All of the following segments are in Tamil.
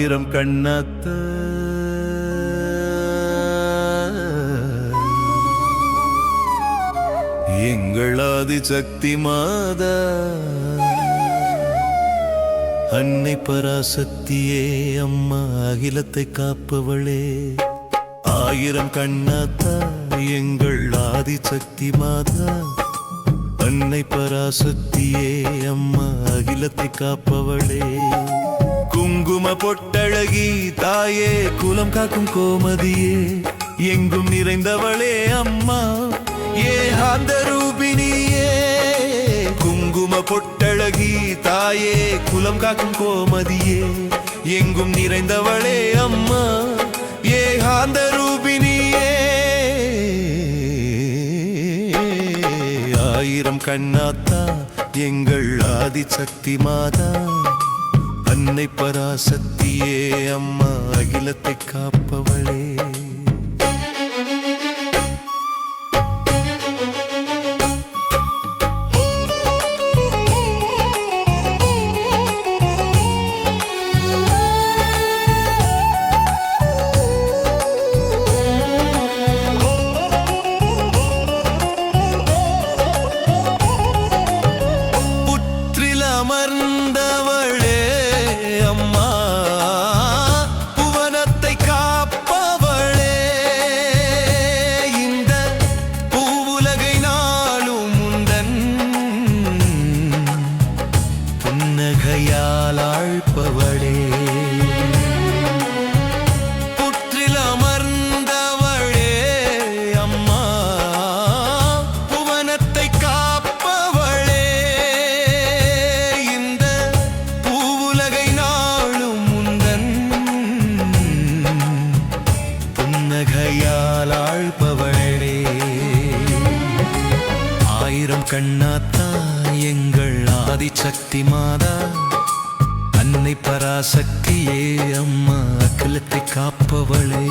ஆயிரம் கண்ணாத்த எங்கள் ஆதிசக்தி மாதா அன்னை பராசக்தியே அம்மா அகிலத்தை காப்பவளே ஆயிரம் கண்ணாத்தா எங்கள் ஆதிசக்தி மாதா அன்னை பராசக்தியே அம்மா அகிலத்தை காப்பவளே குங்கும பொட்டழகி தாயே குலம் காக்கும் கோமதியே எங்கும் நிறைந்தவளே அம்மா ஏகாந்த ரூபினியே குங்கும பொட்டழகி தாயே குலம் காக்கும் கோமதியே எங்கும் நிறைந்தவளே அம்மா ஏகாந்த ரூபினியே ஆயிரம் கண்ணாத்தா எங்கள் ஆதிசக்தி மாதா அன்னை பராசக்தியே அம்மா அகிலத்தை காப்பவளே அமர்ந்தவளே அம்மா புவனத்தை காப்பவளே இந்த பூவுலகை நாளும் முந்தன் புன்னகையால் ஆழ்பவளே புற்றில் அமர்ந்தவளே அம்மா புவனத்தை காப்பவளே ஆழ்பவளே ஆயிரம் கண்ணாத்தா எங்கள் ஆதிசக்தி மாதா அன்னை பராசக்தியே அம்மா அகிலத்தை காப்பவளே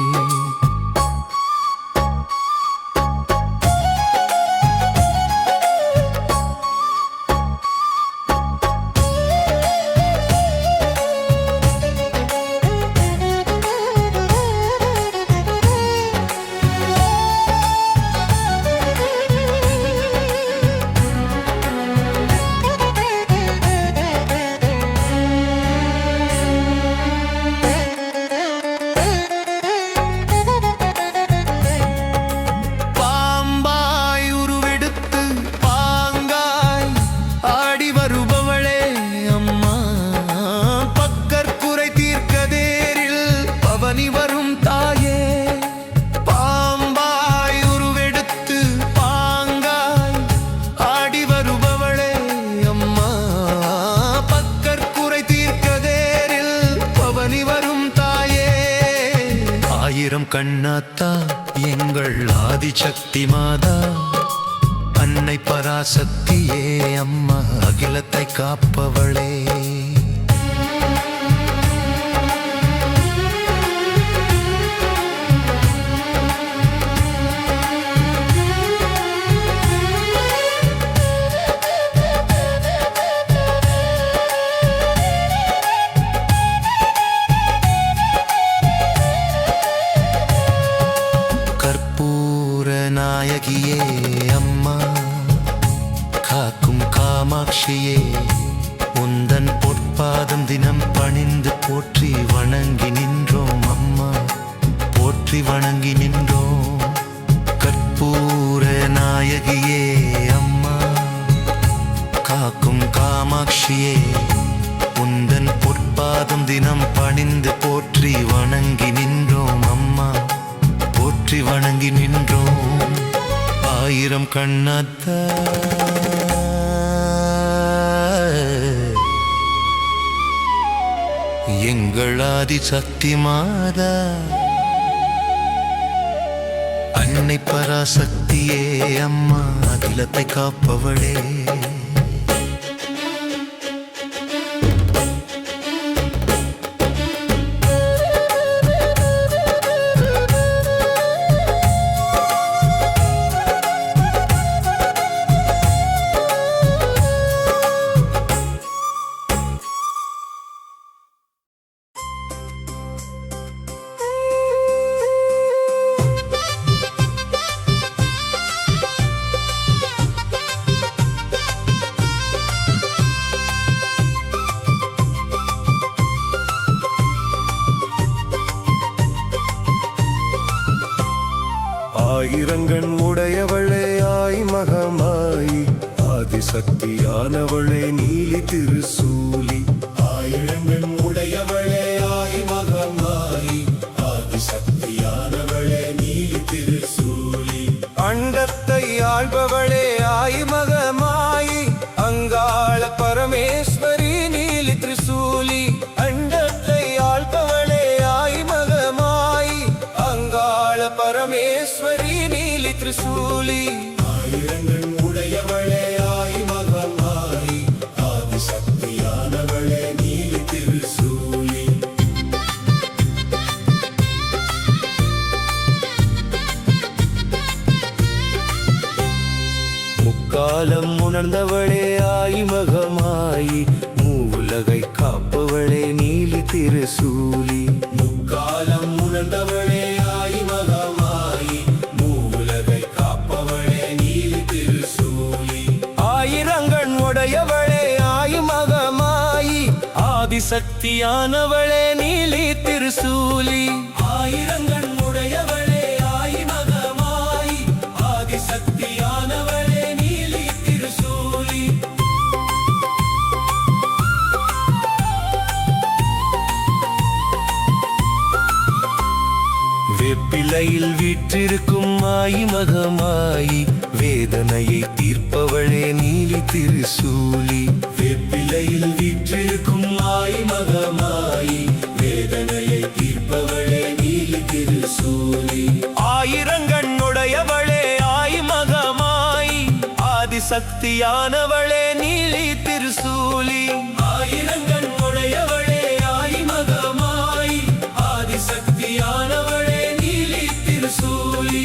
ஆயிரம் கண்ணாத்தா எங்கள் ஆதிசக்தி மாதா அன்னை பராசக்தியே அம்மா அகிலத்தை காப்பவளே நாயகியே அம்மா காக்கும் காமாட்சியே உந்தன் பொற்பாதம் தினம் பணிந்து போற்றி வணங்கி நின்றோம் அம்மா போற்றி வணங்கி நின்றோம் கற்பூர நாயகியே அம்மா காக்கும் காமாட்சியே உந்தன் பொற்பாதம் தினம் பணிந்து போற்றி வணங்கி நின்றோம் அம்மா போற்றி வணங்கி நின்றோம் ஆயிரம் கண்ணாத்தா எங்கள் ஆதிசக்தி மாதா அன்னை பராசக்தியே அம்மா அகிலத்தை காப்பவளே ஆயிரங்கண் உடையவளே ஆய் மகமாயி ஆதிசக்தியானவளே நீலி திருசூலி ஆயிரங்கண் உடையவளே ஆய் மகமாயி ஆதிசக்தியானவளே நீலி திருசூலி அண்டத்தை ஆள்பவளே ஆய் மகமாயி அங்காள பரமேஸ்வரி நீலி திரிசூலி அண்டத்தை ஆள்பவளே ஆய் மகமாயி அங்காள பரமேஸ்வரி நீலி திரிசூலி ஆயிரங்கள் உடையவளே ஆய் மகமாயி ஆதிசக்தியானவளே நீலி திரிசூலி முக்காலம் உணர்ந்தவளே ஆய் மகமாயி மூவுலகை காப்பவளே நீலி திருசூலி முக்காலம் உணர்ந்தவளே ஆய் மகமாயி மூவுலகை காப்பவளே நீலி திருசூலி ஆயிரங்கண் உடையவளே ஆய் மகமாயி ஆதிசக்தியானவளே நீலி திருசூலி ஆயிரங்கண் உடையவளே ஆய் மகமாயி ஆதிசக்தியானவளே நீலி திருசூலி வெப்பிலையில் வீற்றிருக்கும் ஆயி மகமாயி வேதனையை தீர்ப்பவளே நீலி திருசூலி வெப்பிலையில் வீற்றிருக்கும் ஆயி மகமாயி வேதனையை தீர்ப்பவளே நீலி திருசூலி ஆயிரங்கண் உடையவளே ஆயி மகமாயி ஆதிசக்தியானவளே நீலி திருசூலி ஆயிரங்கண் உடையவளே ஆயி மகமாயி ஆதிசக்தியானவளே நீலி திருசூலி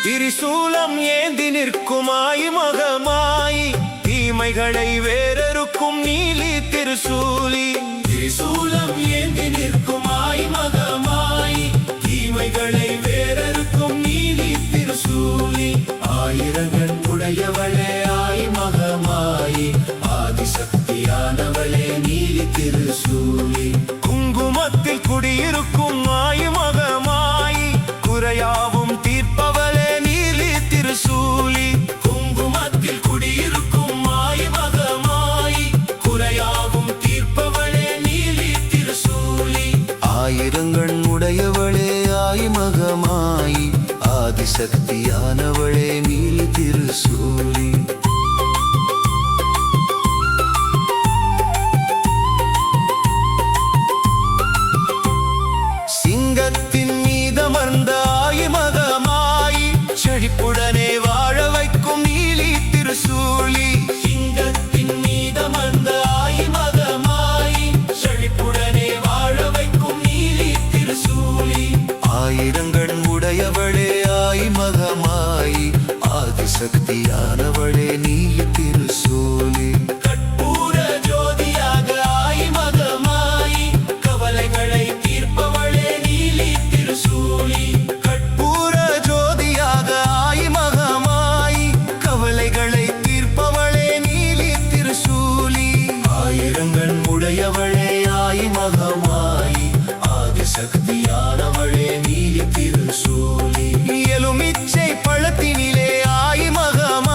திரிசூலம் ஏந்தி நிற்கும் ஆயி மகமாயி தீமைகளை வேறறுக்கும் நீலி திருசூலி திரிசூலம் ஏந்தி நிற்கும் ஆயி மகமாயி தீமைகளை வேறறுக்கும் நீலி திருசூலி ஆயிரங்கண் உடையவளே ஆயி மகமாயி ஆதிசக்தியானவளே நீலி திருசூலி குங்குமத்தில் குடியிருக்கும் ஆயி மகமாயி குறையாவும் தீர்ப்பவளே நீலி திருசூலி குங்குமத்தில் குடியிருக்கும் ஆயி மகமாயி குறையாவும் தீர்ப்பவளே நீலி திருசூலி ஆயிரங்கண் உடையவளே ஆயி மகமாயி ஆதிசக்தியானவளே நீலி திருசூலி சிங்கத்தின் மீதமர்ந்த ஆயி மகமாயி செழிப்புடனே வாழ வைக்கும் நீலி திருசூலி சிங்கத்தின் மீதமர்ந்த ஆயி மகமாயி செழிப்புடனே வாழ வைக்கும் நீலி திருசூலி ஆயிரங்கண் உடையவளே ஆயி மகமாயி ஆதிசக்தியானவளே நீலி திருசூலி கற்பூர ஜோதியாக ஆயி மகமாயி கவலைகளை தீர்ப்பவளே நீலி திருசூலி கற்பூர ஜோதியாக ஆயி மகமாயி கவலைகளை தீர்ப்பவளே நீலி திருசூலி ஆயிரங்கண் உடையவளே ஆயி மகமாயி ஆதிசக்தியானவளே நீலி திருசூலி எலுமிச்சை பழத்தினிலே ஆயி மகமாயி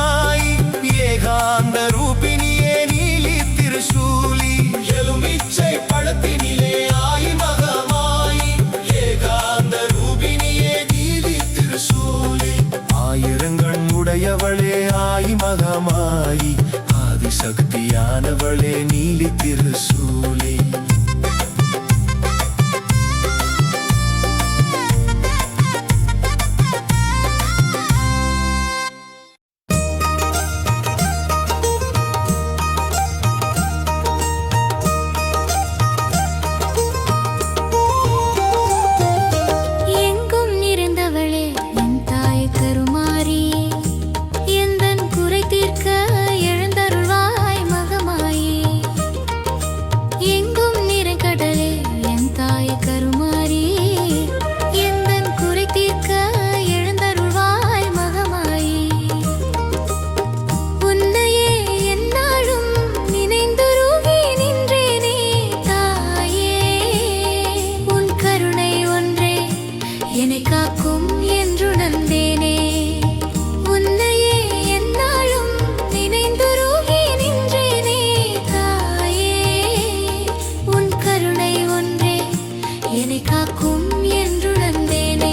காக்கும் என்றுணர்ந்தேனே.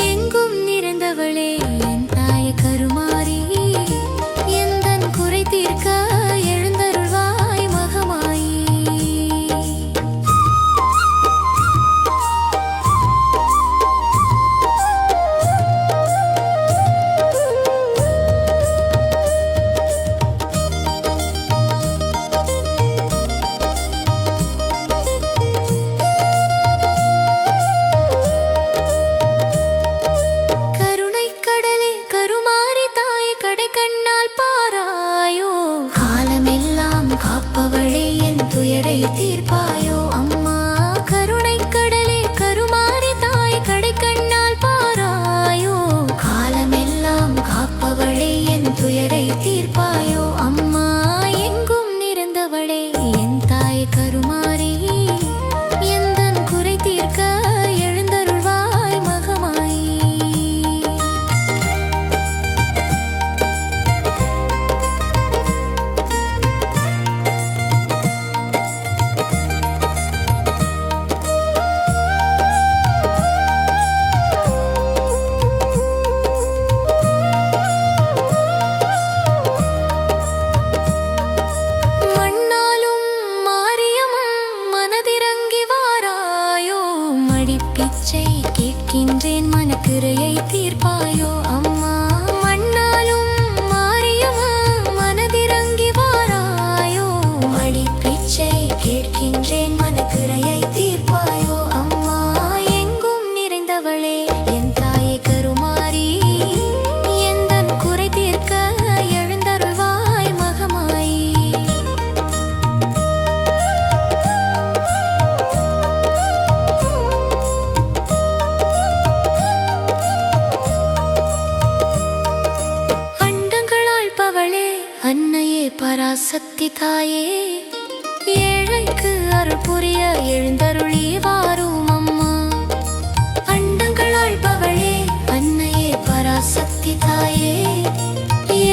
எங்கும் நிறைந்தவளே என் தாய கருமாரி, எந்தன் குறை தீர்க்க எழுந்தருள்வாய் மகமாயி. தீர்ப்பாயோ அம்மா கருணை கடலே கருமாரி தாய் கடை கண்ணால் பாராயோ. காலமெல்லாம் காப்பவளே என் துயரை தீர்ப்பாயோ அம்மா. எங்கும் நிறைந்தவளே என் தாய் கருமாரி, எந்தன் குறை தீர்க்க எழுந்தருள்வாய் மகமாயி. பிச்சை கேட்கின்றேன் மனக்குறையை தீர்ப்பாயோ அம்மா. மண்ணாலும் மாரியம்மா மனதிறங்கி வாராயோ. மடி பிச்சை கேட்கின்றேன் மனக்குறையை தீர்ப்பாயோ அம்மா. எங்கும் நிறைந்தவளே என் தாயை கருமாரி, எந்தன் குறை தீர்க்க எழுந்தருள்வாய் மகமாயி. அன்னையே பராசக்தி தாயே, ஏழைக்கு அருள் புரிய எழுந்தருளி வாரும் அம்மா. அண்டங்கள் ஆள்பவளே அன்னையே பராசக்தி தாயே,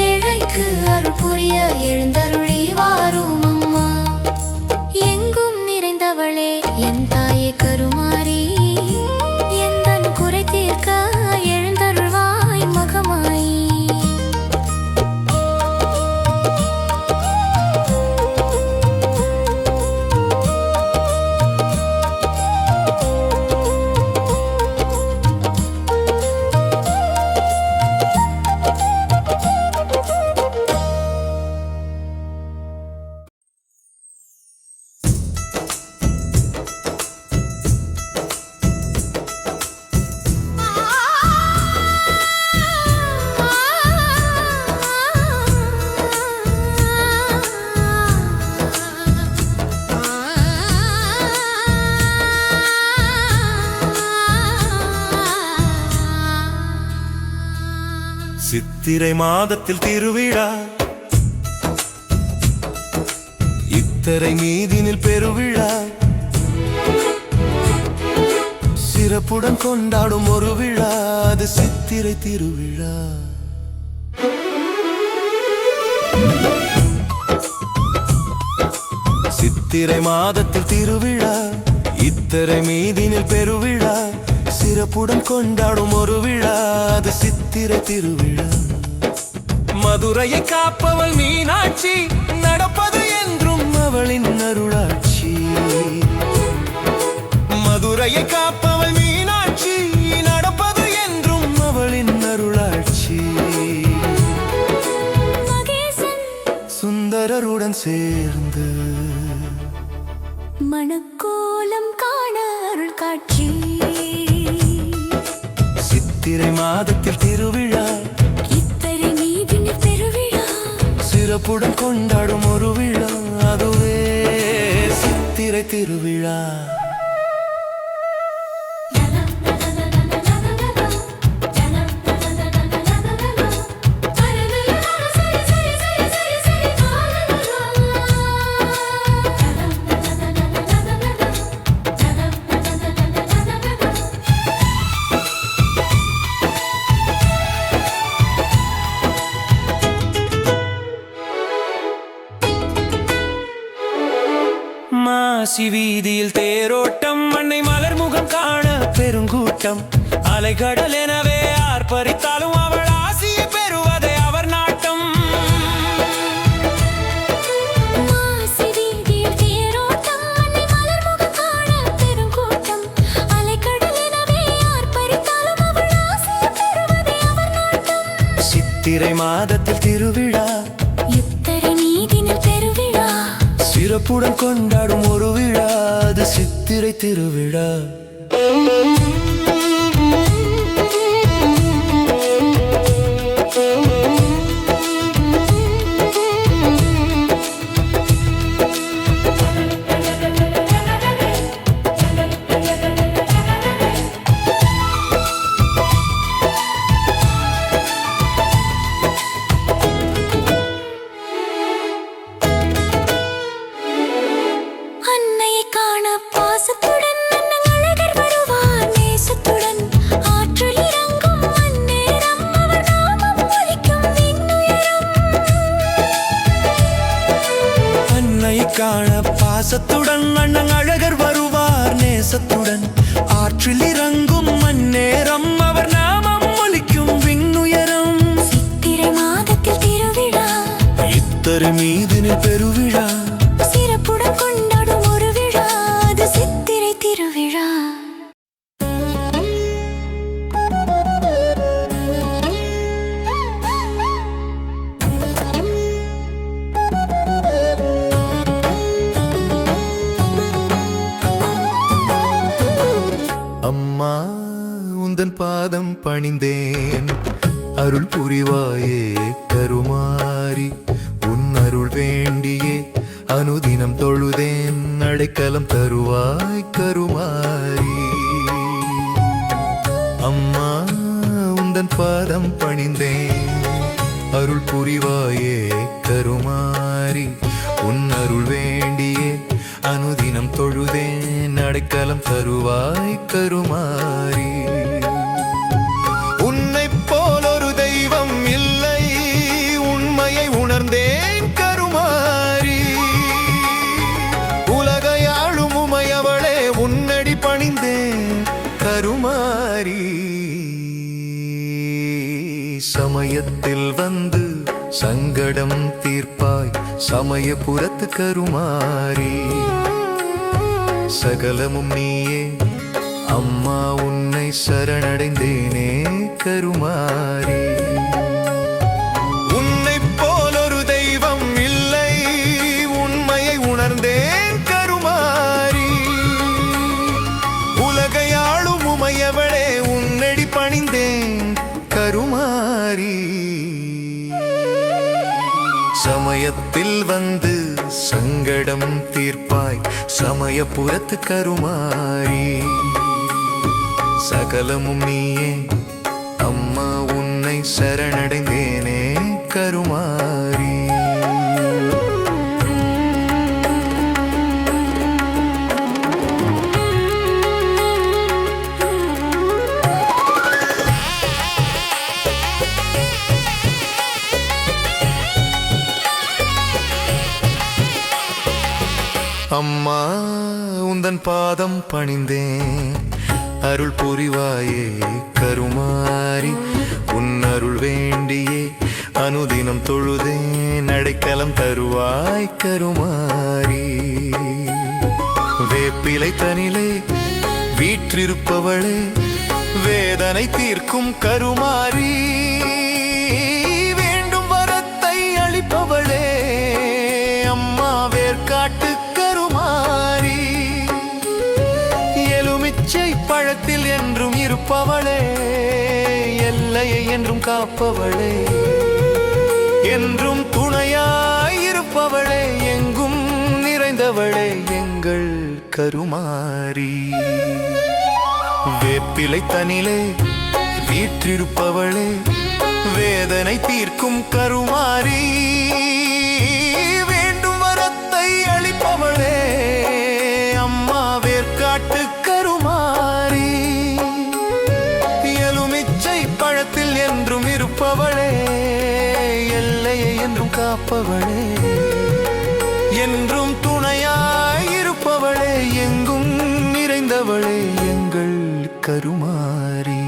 ஏழைக்கு அருள் புரிய எழுந்தருளி வாரும் அம்மா. எங்கும் நிறைந்தவளே என் தாயே கருமாரி, எந்தன் குறை தீர்க்க எழுந்தருள்வாய் மகமாயி. சித்திரை மாதத்தில் திருவிழா, இத்தரை மீதினில் பெருவிழா, சிறப்புடன் கொண்டாடும் ஒரு விழா, அது சித்திரை திருவிழா. சித்திரை மாதத்தில் திருவிழா, இத்தரை மீதினில் பெருவிழா, சிறப்புடன் கொண்டாடும் ஒரு விழா, அது சித்திரை திருவிழா. மதுரையை காப்பவள் மீனாட்சி, நடப்பது என்றும் அவளின் அருளாட்சி. மதுரையை காப்பவள் மீனாட்சி, நடப்பது என்றும் அவளின் அருளாட்சி. சுந்தரருடன் சேர்ந்து மணக்கோலம் காண அருள் காட்சி. சித்திரை மாதத்தில் திருவிழா, இத்தரை மீதினில் பெருவிழா, சிறப்புடன் கொண்டாடும் ஒரு விழா, அதுவே சித்திரை திருவிழா. மாசி வீதியில் தேரோட்டம், அன்னை மலர் முகம் காண பெருங்கூட்டம் அலைகடல் எனவே ஆர்ப்பரித்தாலும் அவள் ஆசியை பெறுவதே அவர் நாட்டம். மாசி வீதியில் தேரோட்டம், அன்னை மலர் முகம் காண பெருங்கூட்டம் அலைகடல் எனவே ஆர்ப்பரித்தாலும் அவள் ஆசியை பெறுவதே அவர் நாட்டம். சித்திரை மாதத்தில் திருவிழா, இத்தரை நீதினில் பெருவிழா, சிறப்புடன் கொண்டாடும் ஒரு விழா, அது சித்திரை திருவிழா. அன்னையை காண பாசத்துடன் அண்ணன் அழகர் வருவார் நேசத்துடன், ஆற்றில் இறங்கும் அந்நேரம் அவர் நாமம் ஒலிக்கும் விண்ணுயரம். அன்னை காண பாசத்துடன் அண்ணன் அழகர் வருவார் நேசத்துடன், ஆற்றில் இறங்கும் அந்நேரம் அவர் நாமம் ஒலிக்கும் விண்ணுயரம். சித்திரை மாதத்தில் திருவிழா, இத்தரு மீதினில் பெருவிழா, சிறப்புடன் கொண்டாடும் ஒரு விழா, அது சித்திரை திருவிழா. அம்மா உந்தன் பாதம் பணிந்தேன், அருள் புரிவாயே கருமாரி. உன் அருள் வேண்டியே அனுதினம் தொழுதேன், அடைக்கலம் தருவாய் கருமாரி. அம்மா உந்தன் பாதம் பணிந்தேன், அருள் புரிவாயே கருமாரி. உன் அருள் வேண்டியே அனுதினம் தொழுதேன், அடைக்கலம் தருவாய் கருமாரி. உன்னைப் போல் ஒரு தெய்வம் இல்லை, உண்மையை உணர்ந்தேன் கருமாரி. உலகை ஆளும் உமையவளே, உன்னடி பணிந்தேன் கருமாரி. சமயத்தில் வந்து சங்கடம் தீர்ப்பாய் சமயபுரத்து கருமாரி. சகலமும் நீயே அம்மா, உன்னை சரணடைந்தேனே கருமாரி. உன்னைப் போல் ஒரு தெய்வம் இல்லை, உண்மையை உணர்ந்தேன் கருமாரி. உலகை ஆளும் உமையவளே, உன்னடி பணிந்தேன் கருமாரி. சமயத்தில் வந்து சங்கடம் தீர்ப்பாய் சமயபுரத்து கருமாரி. சகலமும் நீயே அம்மா, உன்னை சரணடைந்தேனே கருமாரி. அம்மா உந்தன் பாதம் பணிந்தேன், அருள் புரிவாயே கருமாரி. உன் அருள் வேண்டியே அனுதினம் தொழுதேன், அடைக்கலம் தருவாய் கருமாரி. வேப்பிலை தனிலே வீற்றிருப்பவளே, வேதனை தீர்க்கும் கருமாரி. வேண்டும் வரத்தை அளிப்பவளே, அம்மா வேர்க்காட்டு கருமாரி. எலுமிச்சை பழத்தில் என்றும் இருப்பவளே, எல்லையை என்றும் காப்பவளே, என்றும் துணையாயிருப்பவளே, எங்கும் நிறைந்தவளே எங்கள் கருமாரி. வேப்பிலை தனிலே வீற்றிருப்பவளே, வேதனை தீர்க்கும் கருமாரி. வேண்டும் வரத்தை அளிப்பவளே, அம்மா வேர்க்காட்டு கருமாரி. எலுமிச்சை பழத்தில் என்றும் இருப்பவளே, எல்லையை என்றும் காப்பவளே, என்றும் துணையாயிருப்பவளே, எங்கும் நிறைந்தவளே எங்கள் கருமாரி.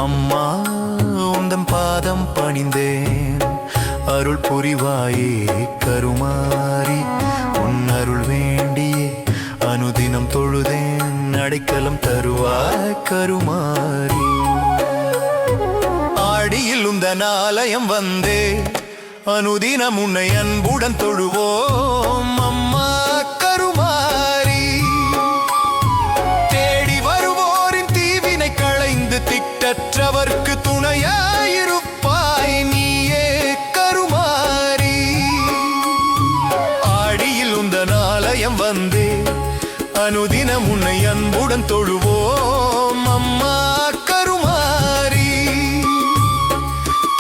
அம்மா உந்தன் பாதம் பணிந்தேன், அருள் புரிவாயே கருமாரி. உன் அருள் வேண்டியே அனுதினம் தொழுதேன், அடைக்கலம் தருவாய் கருமாரி. ஆடியில் உந்தன் ஆலயம் வந்தே, அனுதினம் உன்னை அன்புடன் தொழுவோம் அம்மா கருமாரி. தேடி வருவோரின் தீவினை களைந்து திட்டற்றவர்க்கு துணையாயிருப்பாய் நீயே கருமாரி. ஆடியில் உந்தன் ஆலயம் வந்தே, அனுதினம் உன்னை அன்புடன் தொழுவோம் அம்மா கருமாரி.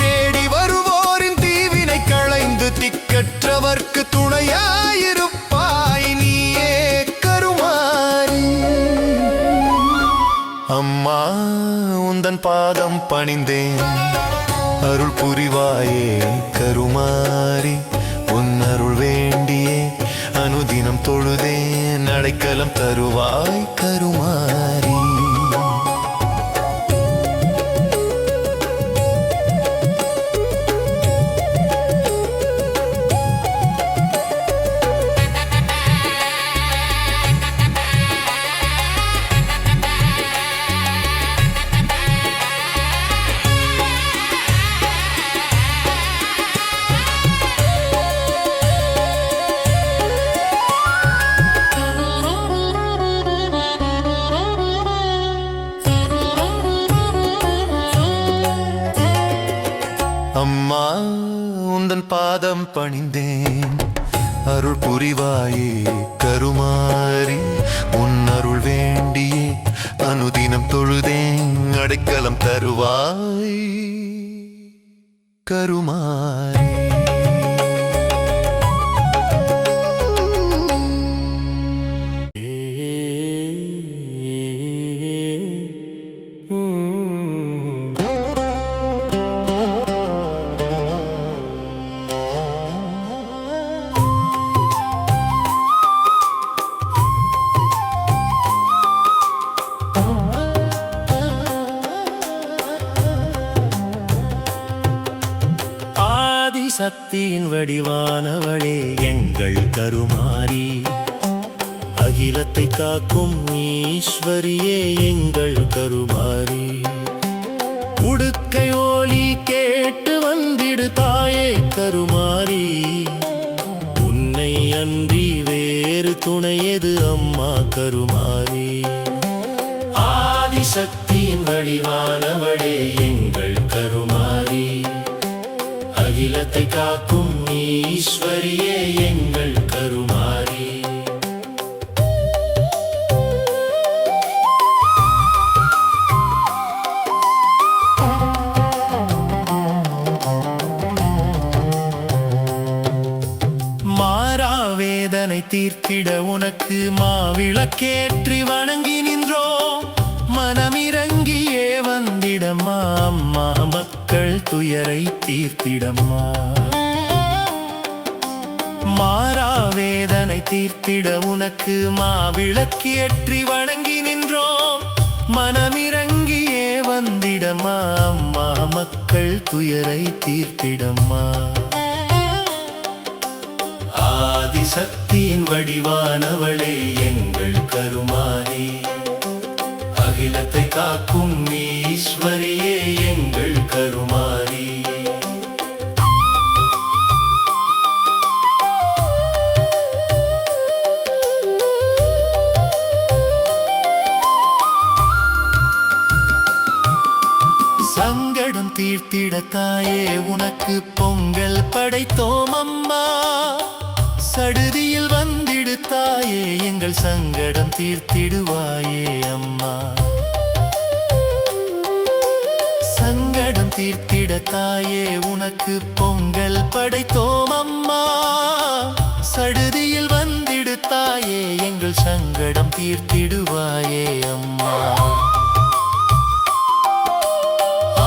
தேடி வருவோரின் தீவினை களைந்து திக்கற்றவர்க்கு துணையாயிருப்பாய் நீயே கருமாரி. அம்மா உந்தன் பாதம் பணிந்தேன், அருள் புரிவாயே கருமாரி. உன் அருள் வேண்டியே அனுதினம் தொழுதேன், அடைக்கலம் தருவாய் கருமாரி. அம்மா உந்தன் பாதம் பணிந்தேன், அருள் புரிவாயே கருமாரி. உன் அருள் வேண்டியே அனுதினம் தொழுதேன், அடைக்கலம் தருவாய் கருமாரி. சக்தியின் வடிவானவளே எங்கள் கருமாரி. அகிலத்தை காக்கும் ஈஸ்வரியே எங்கள் கருமாரி. உடுக்கை ஓலி கேட்டு வந்திடு தாயே கருமாரி. உன்னை அன்றி வேறு துணையது அம்மா கருமாரி. ஆதிசக்தியின் வடிவானவளே எங்கள் கருமாரி. அகிலத்தை காக்கும் ஈஸ்வரியே எங்கள் கருமாரி. மாறாவேதனை தீர்த்திட உனக்கு மாவிளக்கேற்றி வணங்கி நின்றோம். மனமிறங்கியே வந்திடம்மா அம்மா, மக்கள் துயரை தீர்த்திடம்மா. மாறாவேதனை தீர்த்திட உனக்கு மாவிளக்கேற்றி வணங்கி நின்றோம். மனமிறங்கியே வந்திடம்மா அம்மா, மக்கள் துயரை தீர்த்திடம்மா. ஆதிசக்தியின் வடிவானவளே எங்கள் கருமாரி. அகிலத்தை காக்கும் ஈஸ்வரியே எங்கள் கருமாரி. சங்கடம் தீர்த்திட தாயே உனக்கு பொங்கல் படைத்தோம் அம்மா. சடுதியில் வந்திடு தாயே எங்கள் சங்கடம் தீர்த்திடுவாயே அம்மா. சங்கடம் தீர்த்திட தாயே உனக்கு பொங்கல் படைத்தோம் அம்மா. சடுதியில் வந்திடு தாயே எங்கள் சங்கடம் தீர்த்திடுவாயே அம்மா.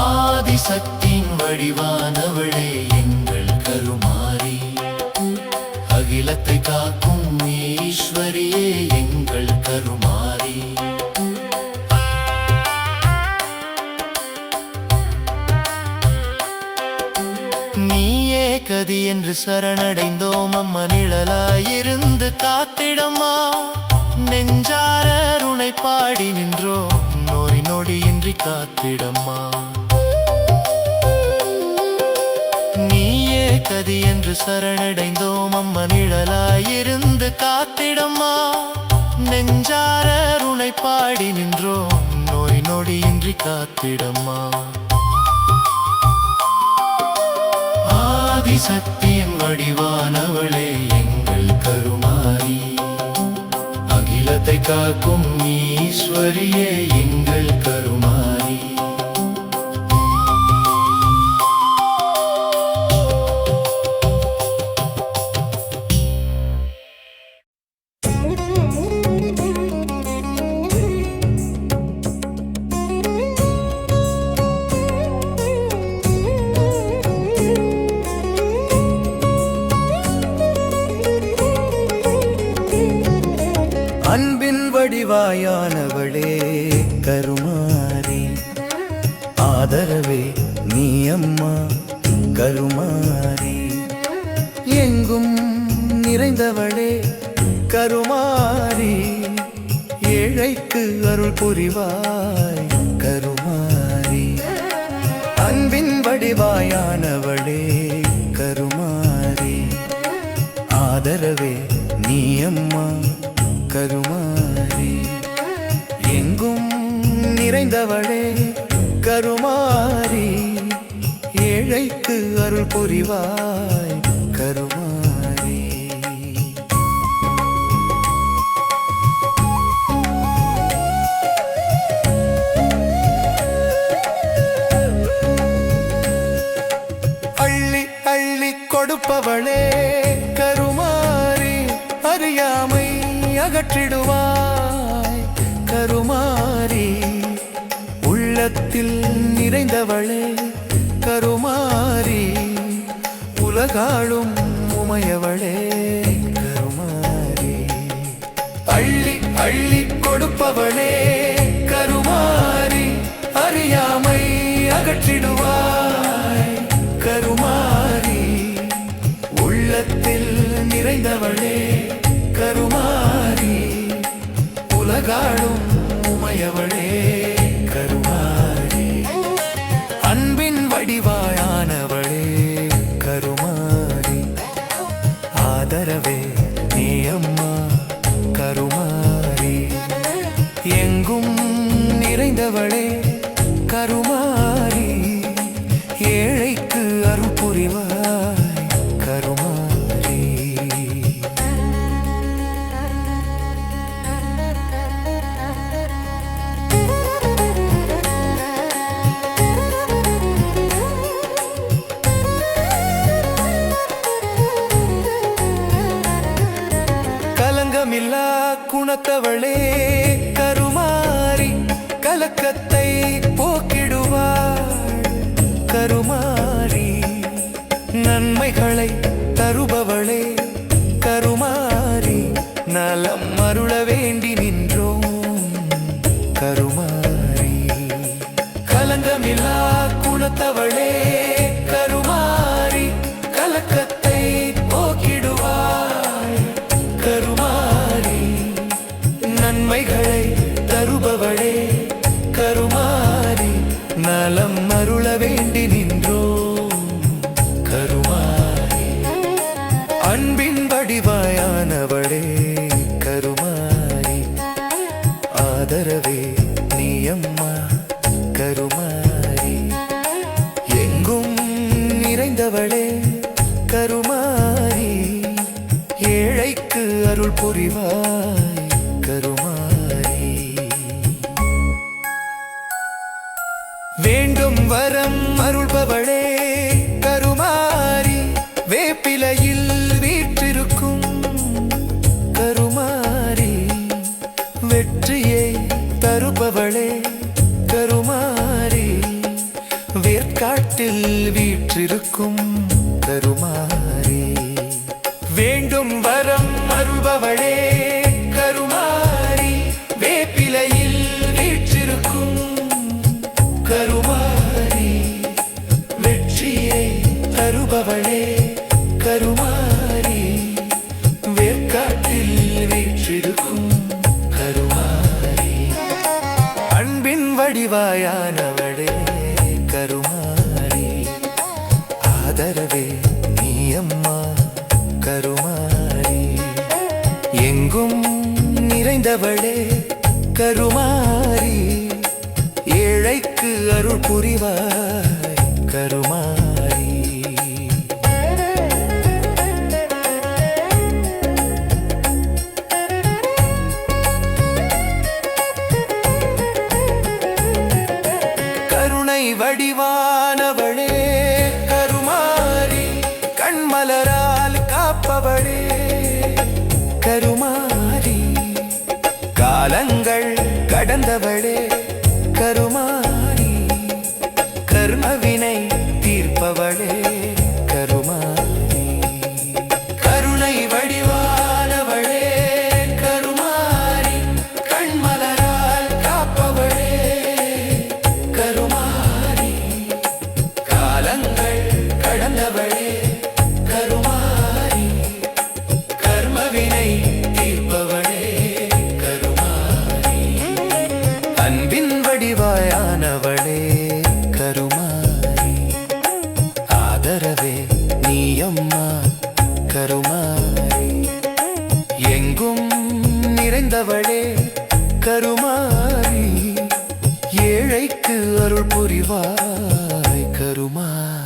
ஆதிசக்தியின் வடிவானவளே எங்கள் கருமாரி. அகிலத்தை காக்கும் ஈஸ்வரியே எங்கள் கருமாரி. கதி என்று சரணடைந்தோம் அம்மா நிழலாயிருந்து காத்திடம்மா நெஞ்சார உனை பாடி நின்றோம் நோய் நொடியின்றி காத்திடம்மா நீயே கதி என்று சரணடைந்தோம் அம்மா நிழலாயிருந்து காத்திடம்மா நெஞ்சார உனை பாடி நின்றோம் நோய் நொடியின்றி காத்திடம்மா ஆதிசக்தியின் வடிவானவளே எங்கள் கருமாரி அகிலத்தை காக்கும் ஈஸ்வரியே எங்கள் கருமாரி அன்பின் வடிவாயானவளே கருமாரி ஆதரவே நீ அம்மா கருமாரி எங்கும் நிறைந்தவளே கருமாரி ஏழைக்கு அருள் புரிவாய் கருமாரி அன்பின் வடிவாயானவளே கருமாரி ஆதரவே நீ அம்மா கருமாரி எங்கும் நிறைந்தவளே கருமாரி ஏழைக்கு அருள் புரிவாய் கருமாரி அள்ளி அள்ளி கொடுப்பவளே கருமாரி அறியாமை அகற்றிடுவாய் கருமாரி உள்ளத்தில் நிறைந்தவளே கருமாரி உலகாளும் உமையவளே கருமாரி அள்ளி அள்ளி கொடுப்பவளே கருமாரி அறியாமை அகற்றிடுவாய் கருமாரி உள்ளத்தில் நிறைந்தவளே கருமாரி உலகாளும் உமையவளே கருமாரி அன்பின் வடிவாயானவளே கருமாரி ஆதரவே நீ அம்மா கருமாரி எங்கும் நிறைந்தவளே கருமாரி ஏழைக்கு அருள் புரிவாய் கருமாரி கலங்கமில்லா குணத்தவளே கருமாரி கலக்கத்தை போக்கிடுவாள் கருமாரி நன்மைகளை தருபவளே கருமாரி நலம் அருள வேண்டி நின்றோம் கருமாரி கலங்கமில்லா குணத்தவளே கருமாரி கலக்கத்தை போக்கிடுவாள் கருமாரி நன்மைகளை தருபவளே கருமாரி நலம் அருள வேண்டி நின்றோம் கருமாரி அன்பின் வடிவாயானவளே கருமாரி ஆதரவே நீ அம்மா கருமாரி எங்கும் நிறைந்தவளே கருமாரி ஏழைக்கு அருள் புரிவாய் கருமாரி வேண்டும் வரம் அருள்பவளே கருமாரி வேப்பிலையில் வீற்றிருக்கும் கருமாரி வெற்றியை தருபவளே கருமாரி வேர்க்காட்டில் வீற்றிருக்கும் கருமாரி வேண்டும் வரம் அருள்பவளே கருமாரி வேப்பிலையில் வீற்றிருக்கும் கருமாரி வெற்றியை தருபவளே வடிவாயானவளே கருமாரி ஆதரவே நீ அம்மா கருமாரி எங்கும் நிறைந்தவளே கருமாரி ஏழைக்கு அருள் புரிவாய் கருமாரி கருணை வடிவானவளே கருமாரி கண்மலரால் காப்பவளே கருமாரி காலங்கள் கடந்தவளே கருமாரி கர்மவினை தீர்ப்பவளே கருமாரி கருணை வடிவானவளே கருமாரி கண்மலரால் காப்பவளே கருமாரி காலங்கள் கடந்தவளே கருமாரி கர்மவினை தீர்ப்பவளே கருமாரி அன்பின் வடிவாயானவளே கருமாரி ஆதரவே நீ அம்மா கருமாரி எங்கும் நிறைந்தவளே கருமாரி ஏழைக்கு அருள் புரிவாய் கருமாரி